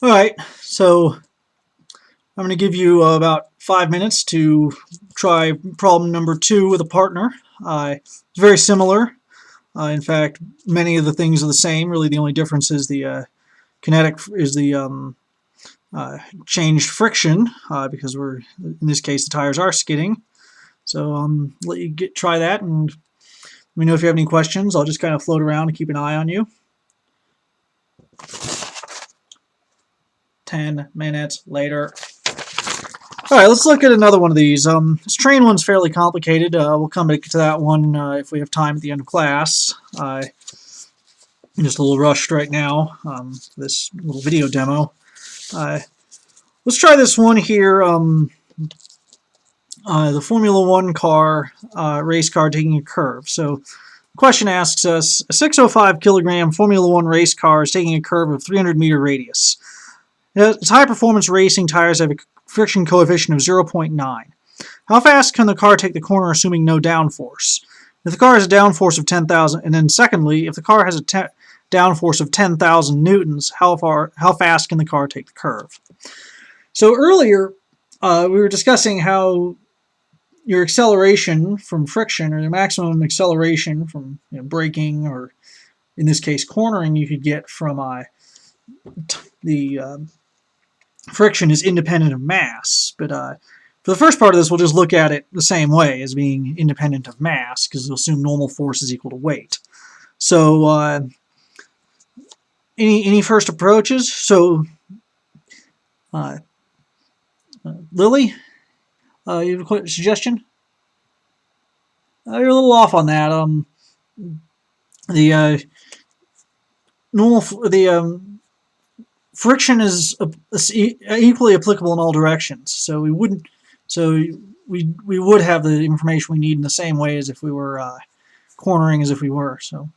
All right, so I'm going to give you about 5 minutes to try problem number 2 with a partner. It's very similar. In fact, many of the things are the same. Really, the only difference is the kinetic is the changed friction because we're in this case the tires are skidding. So let you try that and let me know if you have any questions. I'll just kind of float around and keep an eye on you. 10 minutes later. All right, let's look at another one of these. This train one's fairly complicated. We'll come back to that one if we have time at the end of class. I'm just a little rushed right now for this little video demo. Let's try this one here. The Formula One car, race car taking a curve. So the question asks us, a 605 kilogram Formula One race car is taking a curve of 300-meter radius. Its high-performance racing tires have a friction coefficient of 0.9. How fast can the car take the corner assuming no downforce? If the car has a downforce of 10,000, and then secondly, if the car has a downforce of 10,000 newtons, how fast can the car take the curve? So earlier, we were discussing how your acceleration from friction, or the maximum acceleration from braking, or in this case cornering, you could get from the friction is independent of mass. But for the first part of this, we'll just look at it the same way as being independent of mass, because we'll assume normal force is equal to weight. So any first approaches? So Lily, you have a suggestion? You're a little off on that. The friction is equally applicable in all directions. So we wouldn't. So we would have the information we need in the same way as if we were cornering as if we were. So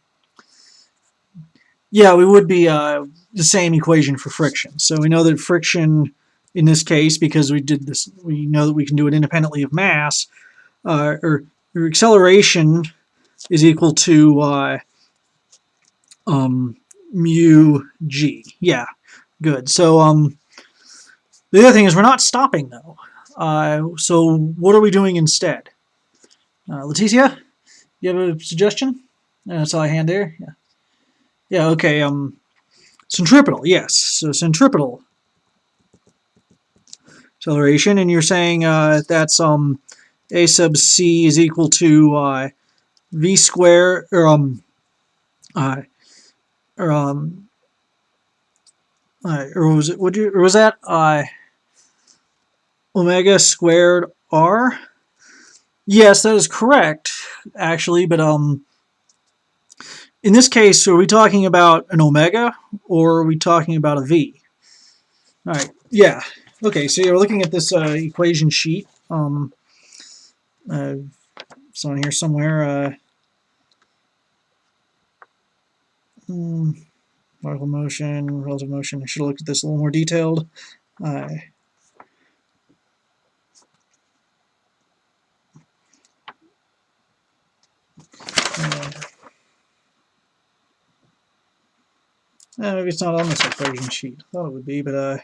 yeah, we would be the same equation for friction. So we know that friction in this case, because we did this, we know that we can do it independently of mass, or acceleration is equal to mu g. Yeah, good. So the other thing is we're not stopping though. So what are we doing instead? Leticia, you have a suggestion? I saw a hand there. Yeah. Yeah. Okay. Centripetal. Yes. So centripetal acceleration, and you're saying that's a sub c is equal to v squared, or was it? Or was that omega squared r? Yes, that is correct, actually. But in this case, are we talking about an omega or are we talking about a v? All right. Yeah. Okay. So you're looking at this equation sheet. It's on here somewhere. Particle motion, relative motion. I should have looked at this a little more detailed. Maybe it's not on this equation sheet. I thought it would be, but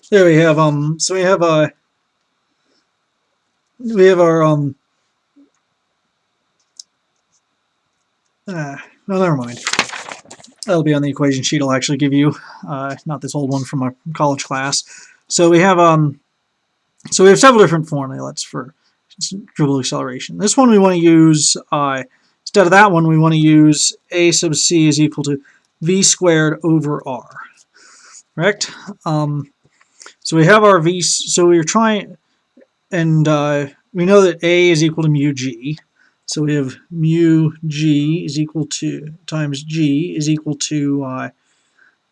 there we have so we have our no, never mind. That'll be on the equation sheet I'll actually give you, not this old one from our college class. So we have several different formulas for dribble acceleration. This one we want to use, instead of that one, we want to use a sub c is equal to v squared over r. Correct? So we have our v, so we're trying, and we know that a is equal to mu g. So we have mu g is equal to, times g is equal to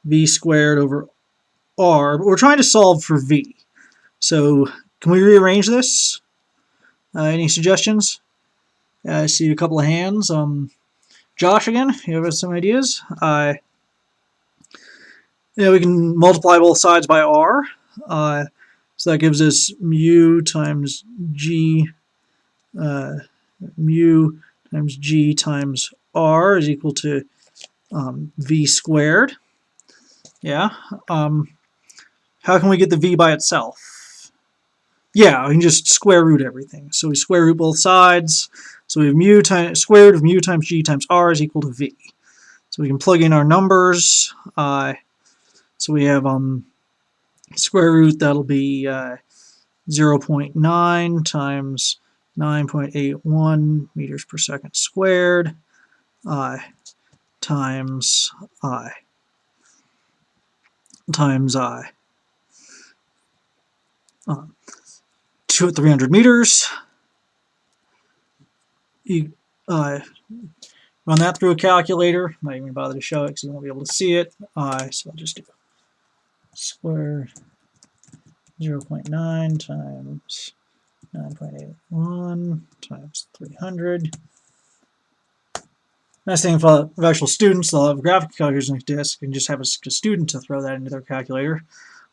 v squared over r. But we're trying to solve for v. So can we rearrange this? Any suggestions? I see a couple of hands. Josh again, you have some ideas? We can multiply both sides by r. So that gives us mu times g, mu times g times r is equal to v squared. Yeah. How can we get the v by itself? Yeah, we can just square root everything. So we square root both sides. So we have mu times square root of mu times g times r is equal to v. So we can plug in our numbers. So we have square root, that'll be 0.9 times 9.81 meters per second squared times I times 300 meters. You run that through a calculator. I'm not even going to bother to show it because you won't be able to see it. So I'll just do square 0.9 times 9.81 times 300. Nice thing for actual students, they'll have graphic calculators on their desk and just have a student to throw that into their calculator.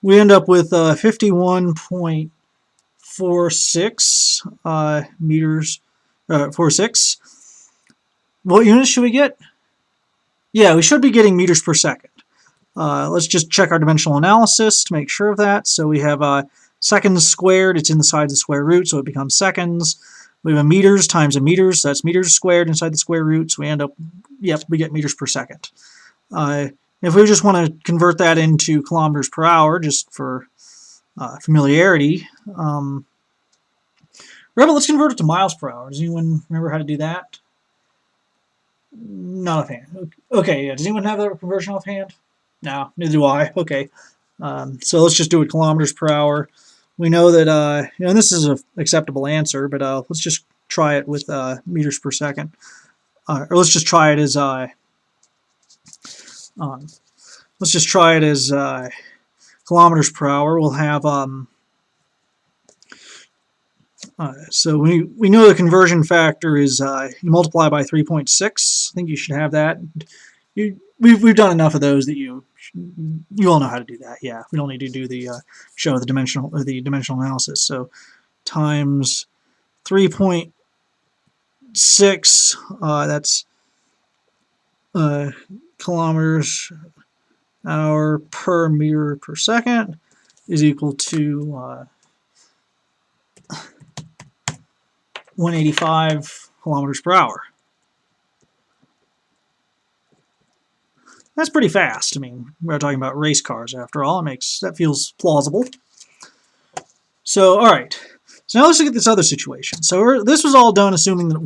We end up with 51.46 meters, 46. What units should we get? Yeah, we should be getting meters per second. Let's just check our dimensional analysis to make sure of that. So we have seconds squared, it's inside the square root, so it becomes seconds. We have a meters times a meters, so that's meters squared inside the square root, so we end up, yep, we get meters per second. If we just want to convert that into kilometers per hour, just for familiarity, let's convert it to miles per hour. Does anyone remember how to do that? Not offhand. Okay, yeah. Does anyone have that conversion offhand? No, neither do I. Okay. So let's just do it kilometers per hour. We know that, and this is an acceptable answer, but let's just try it with meters per second. Or let's just try it as, kilometers per hour. We'll have, so we know the conversion factor is you multiply by 3.6. I think you should have that. We've done enough of those that you all know how to do that. Yeah, we don't need to do the show the dimensional analysis. So times 3.6. That's kilometers hour per meter per second is equal to 185 kilometers per hour. That's pretty fast. I mean, we're talking about race cars after all. That feels plausible. So, all right. So now let's look at this other situation. So this was all done assuming that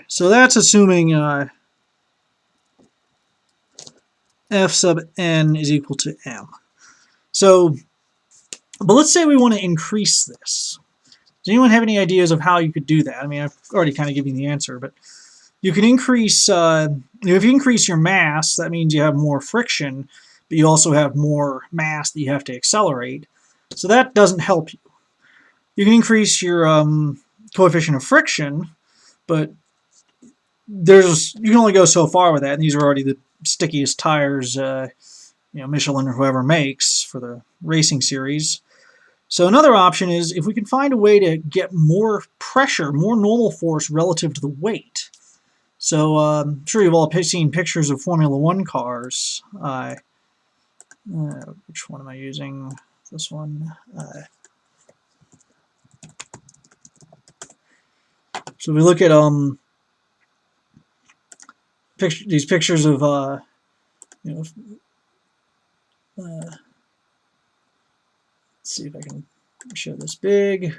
so that's assuming f sub n is equal to m. So, but let's say we want to increase this. Does anyone have any ideas of how you could do that? I mean, I've already kind of given you the answer, but you can increase, if you increase your mass, that means you have more friction, but you also have more mass that you have to accelerate. So that doesn't help you. You can increase your coefficient of friction, but you can only go so far with that, and these are already the stickiest tires Michelin or whoever makes for the racing series. So another option is if we can find a way to get more pressure, more normal force relative to the weight. So I'm sure you've all seen pictures of Formula One cars. Which one am I using? This one. So we look at these pictures of let's see if I can show this big.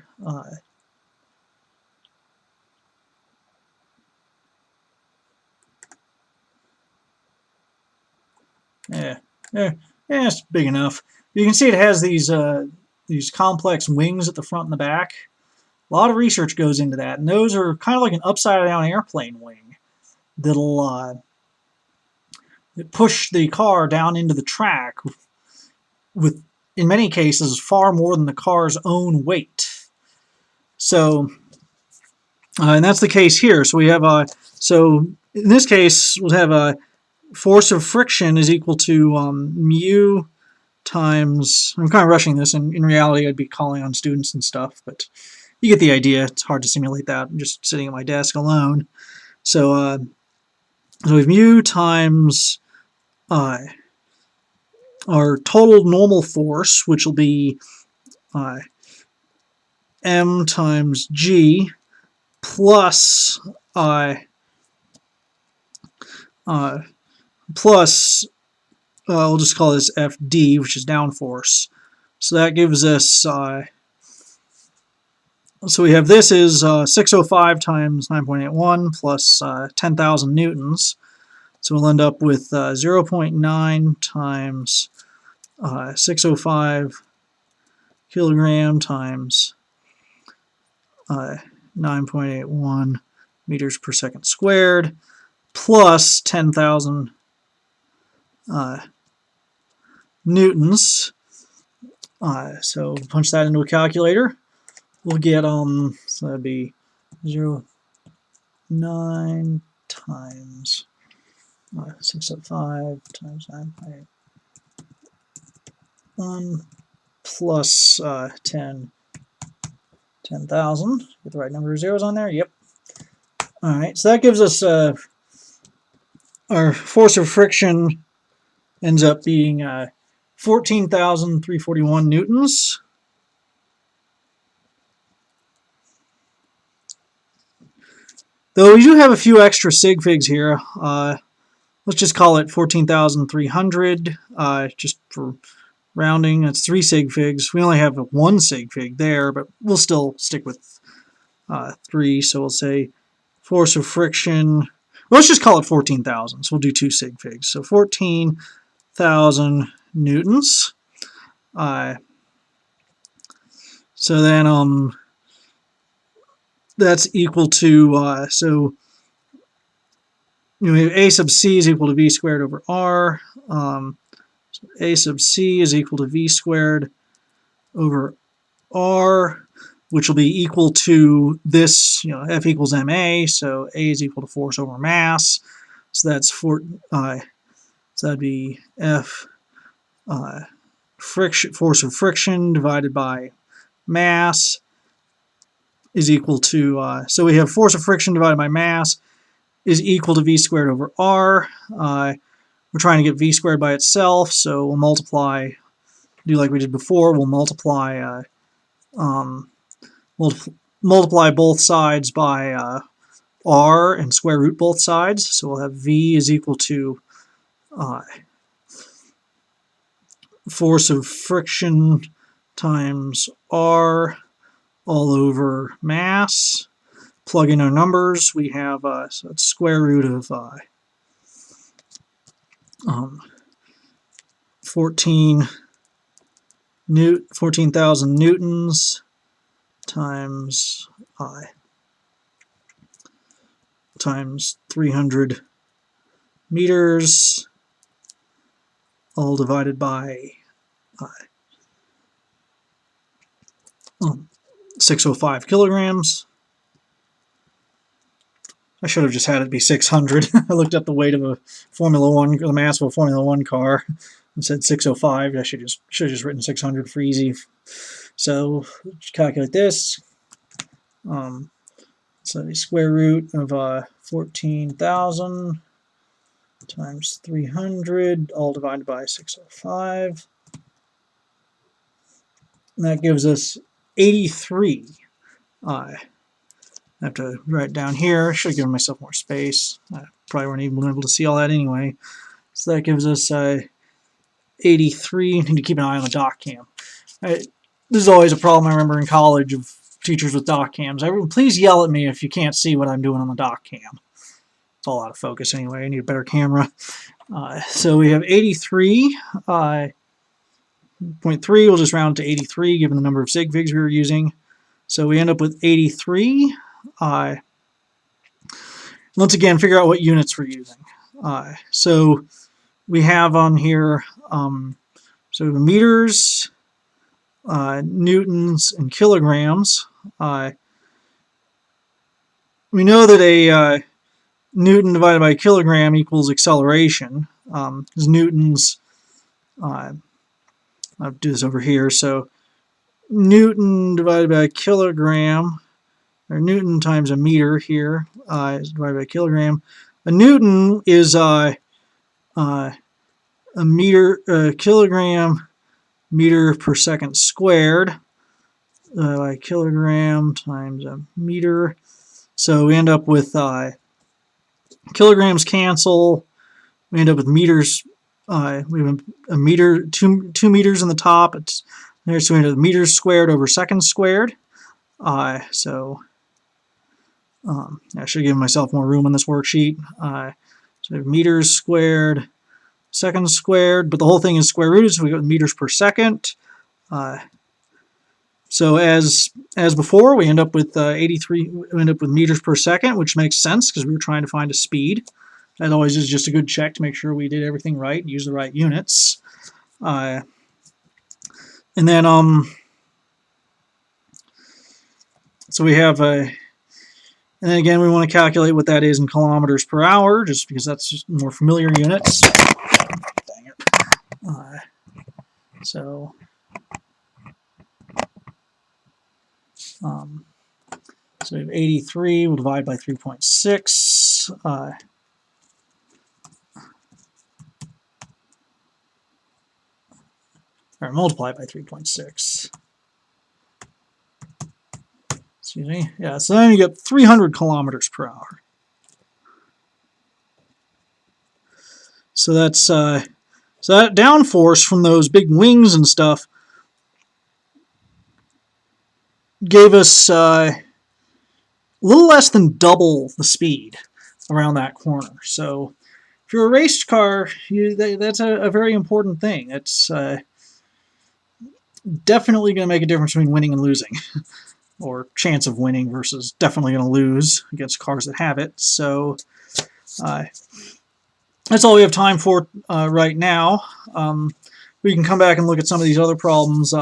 Yeah, it's big enough. You can see it has these complex wings at the front and the back. A lot of research goes into that, and those are kind of like an upside-down airplane wing that'll push the car down into the track with, in many cases, far more than the car's own weight. So, and that's the case here. So we have so in this case, we'll have a force of friction is equal to mu times, I'm kind of rushing this, and in reality I'd be calling on students and stuff, but you get the idea. It's hard to simulate that. I'm just sitting at my desk alone. So, so we have mu times our total normal force, which will be m times g plus plus we'll just call this FD, which is downforce. So that gives us, so we have this is 605 times 9.81 plus 10,000 newtons. So we'll end up with 0.9 times 605 kilogram times 9.81 meters per second squared plus 10,000 newtons. So punch that into a calculator. We'll get so that'd be 0.9 times 605 times 9.81 plus 10,000. Get the right number of zeros on there. Yep. All right. So that gives us our force of friction ends up being 14,341 newtons. Though we do have a few extra sig figs here. Let's just call it 14,300 just for rounding. That's 3 sig figs. We only have 1 sig fig there, but we'll still stick with 3. So we'll say force of friction. Let's just call it 14,000. So we'll do 2 sig figs. So 14,000 newtons. So then that's equal to so we have A sub c is equal to v squared over r. So A sub c is equal to v squared over r, which will be equal to this, F equals ma, so A is equal to force over mass. So that's so that'd be F force of friction divided by mass is equal to, so we have force of friction divided by mass is equal to v squared over r. We're trying to get v squared by itself, so we'll multiply, do like we did before, we'll multiply multiply both sides by r and square root both sides. So we'll have v is equal to force of friction times r all over mass. Plug in our numbers. We have so it's square root of 14,000 newtons times times 300 meters, all divided by 605 kilograms. I should have just had it be 600. I looked up the weight of a Formula One, the mass of a Formula One car, and said 605. I should have just written 600 for easy. So calculate this. So the square root of 14,000 times 300, all divided by 605. And that gives us 83. I have to write down here. Should have given myself more space. I probably weren't even able to see all that anyway. So that gives us 83. Need to keep an eye on the doc cam. This is always a problem I remember in college of teachers with doc cams. Please yell at me if you can't see what I'm doing on the doc cam. It's all out of focus anyway. I need a better camera. So we have 83.3. We'll just round to 83 given the number of sig figs we were using. So we end up with 83. Once again, figure out what units we're using. So we have on here, so the meters, newtons, and kilograms. We know that a newton divided by a kilogram equals acceleration, because newtons, I'll do this over here, so Newton divided by a kilogram, or Newton times a meter here is divided by a kilogram. A Newton is a meter, kilogram meter per second squared by kilogram times a meter. So we end up with kilograms cancel. We end up with meters. We have a meter, 2 meters in the top. It's there, so we end up with meters squared over seconds squared. So I should have given myself more room on this worksheet. So we have meters squared, seconds squared, but the whole thing is square rooted, so we go meters per second. So as before, we end up with 83. We end up with meters per second, which makes sense because we were trying to find a speed. That always is just a good check to make sure we did everything right, use the right units. And then so we have a. And then again, we want to calculate what that is in kilometers per hour, just because that's just more familiar units. Dang it. So we have 83, we'll divide by 3.6. Or multiply by 3.6. Excuse me. Yeah, so then you get 300 kilometers per hour. So that's so that downforce from those big wings and stuff gave us a little less than double the speed around that corner. So if you're a race car, that's a very important thing. It's definitely going to make a difference between winning and losing, or chance of winning versus definitely going to lose against cars that have it. So that's all we have time for right now. We can come back and look at some of these other problems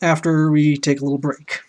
after we take a little break.